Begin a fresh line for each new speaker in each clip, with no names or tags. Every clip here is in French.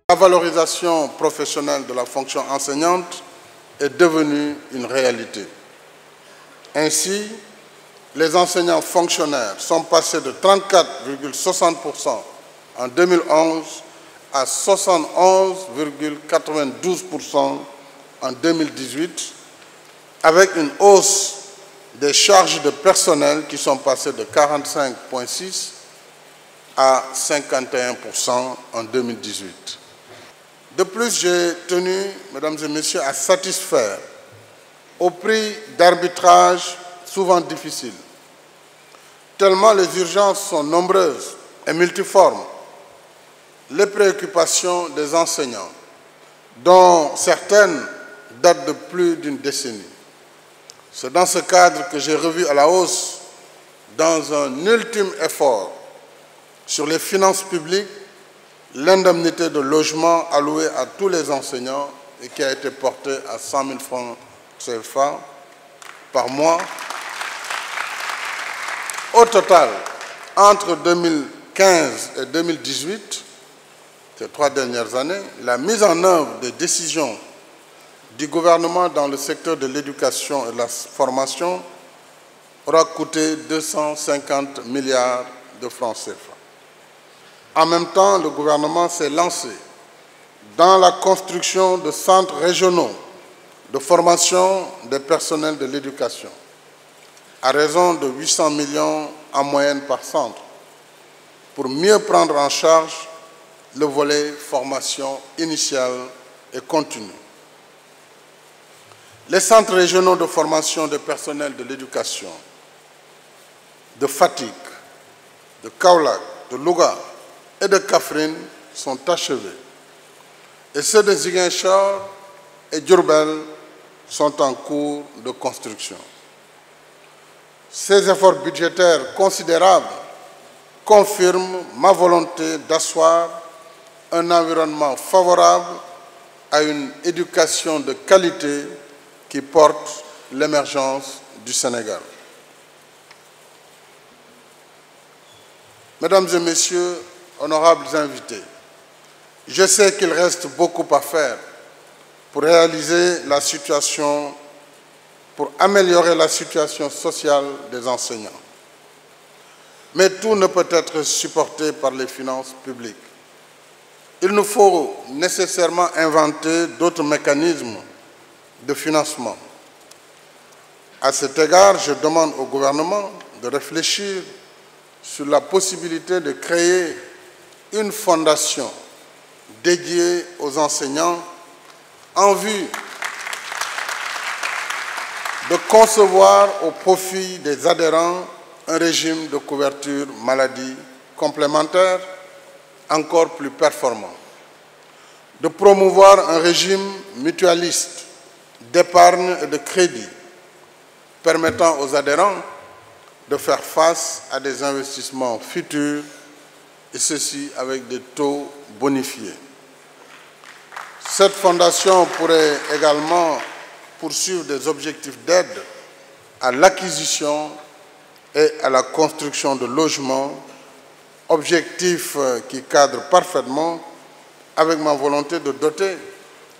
La valorisation professionnelle de la fonction enseignante est devenue une réalité. Ainsi, les enseignants fonctionnaires sont passés de 34,60% en 2011 à 71,92% en 2018, avec une hausse des charges de personnel qui sont passées de 45,6% à 51% en 2018. De plus, j'ai tenu, mesdames et messieurs, à satisfaire au prix d'arbitrage souvent difficile, tellement les urgences sont nombreuses et multiformes, les préoccupations des enseignants, dont certaines datent de plus d'une décennie. C'est dans ce cadre que j'ai revu à la hausse, dans un ultime effort sur les finances publiques, l'indemnité de logement allouée à tous les enseignants et qui a été portée à 100 000 francs CFA par mois. Au total, entre 2015 et 2018, ces 3 dernières années, la mise en œuvre des décisions du gouvernement dans le secteur de l'éducation et de la formation aura coûté 250 milliards de francs CFA. En même temps, le gouvernement s'est lancé dans la construction de centres régionaux de formation des personnels de l'éducation, à raison de 800 millions en moyenne par centre, pour mieux prendre en charge le volet formation initiale et continue. Les centres régionaux de formation des personnels de l'éducation de Fatick, de Kaolack, de Louga et de Kaffrine sont achevés. Et ceux de Ziguinchor et Diourbel sont en cours de construction. Ces efforts budgétaires considérables confirment ma volonté d'asseoir un environnement favorable à une éducation de qualité qui porte l'émergence du Sénégal. Mesdames et messieurs, honorables invités, je sais qu'il reste beaucoup à faire pour améliorer la situation sociale des enseignants. Mais tout ne peut être supporté par les finances publiques. Il nous faut nécessairement inventer d'autres mécanismes de financement. À cet égard, je demande au gouvernement de réfléchir sur la possibilité de créer une fondation dédiée aux enseignants en vue de concevoir au profit des adhérents un régime de couverture maladie complémentaire encore plus performant, de promouvoir un régime mutualiste d'épargne et de crédit permettant aux adhérents de faire face à des investissements futurs, et ceci avec des taux bonifiés. Cette fondation pourrait également poursuivre des objectifs d'aide à l'acquisition et à la construction de logements, objectifs qui cadrent parfaitement avec ma volonté de doter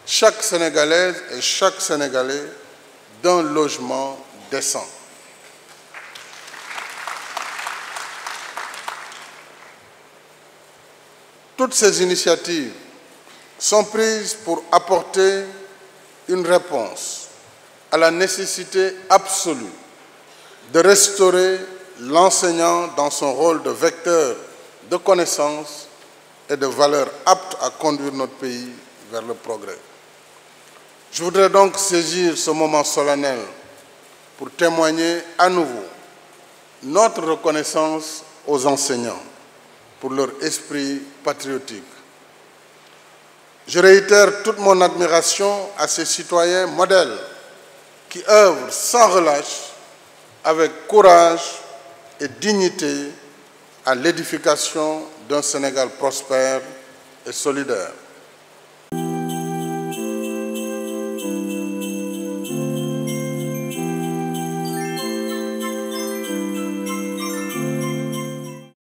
chaque Sénégalaise et chaque Sénégalais d'un logement décent. Toutes ces initiatives sont prises pour apporter une réponse à la nécessité absolue de restaurer l'enseignant dans son rôle de vecteur de connaissances et de valeurs aptes à conduire notre pays vers le progrès. Je voudrais donc saisir ce moment solennel pour témoigner à nouveau notre reconnaissance aux enseignants pour leur esprit patriotique. Je réitère toute mon admiration à ces citoyens modèles qui œuvrent sans relâche, avec courage et dignité, à l'édification d'un Sénégal prospère et solidaire.